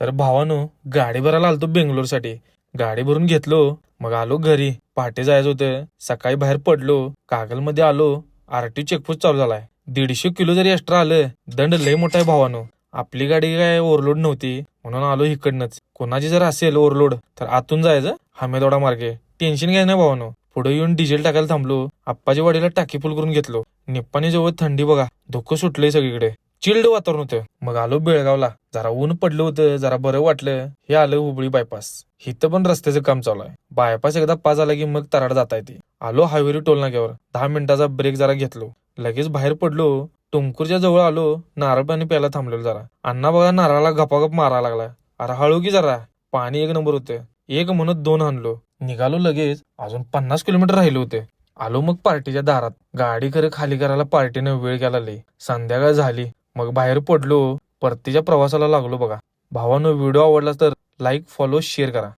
तर भावानो गाडी भरायला आलतो बेंगलोरसाठी. गाडी भरून घेतलो, मग आलो घरी. पहाटे जायचं होतं, सकाळी बाहेर पडलो, कागलमध्ये आलो. आरटी चेकपोस्ट चालू झालाय. 150 किलो जरी एक्स्ट्रा आलं, दंड लय मोठा आहे भावानो. आपली गाडी काय ओव्हरलोड नव्हती, म्हणून आलो इकडनंच. कोणाची जर असेल ओव्हरलोड तर आतून जायचं हामेदोडा मार्गे. टेन्शन घ्याय नाही भावानो. पुढे येऊन डिझेल टाकायला थांबलो. आप्पाच्या वाडीला टाकी फुल करून घेतलो. निप्पाणी जवळ थंडी बघा, धुकं सुटलंय सगळीकडे. चिल्ड वातावरण होतं. मग आलो बेळगावला. जरा ऊन पडलं होतं, जरा बरं वाटलं. हे आलं हुबळी बायपास. इथं पण रस्त्याचं काम चालू आहे. बायपास एकदा पास झाला की मग तराड जाता येते. आलो हायवेरी टोल नाक्यावर. 10 मिनिटाचा ब्रेक जरा घेतलो. लगेच बाहेर पडलो. तुमकुरच्या जवळ आलो. नारळ पाणी प्यायला थांबलेलो जरा. अण्णा बघा नारळाला गपागप मारायला लागला. अरे हळू की जरा, पाणी एक नंबर होतं. एक म्हणत 2 आणलो. निघालो लगेच. अजून 50 किलोमीटर राहिले होते. आलो मग पार्टीच्या दारात. गाडी खरं खाली करायला पार्टीनं वेळ गेला लई. संध्याकाळ झाली. मग बाहेर पडलो. परतीच्या प्रवासाला लागलो बघा. भावानं व्हिडिओ आवडला तर लाईक, फॉलो, शेअर करा.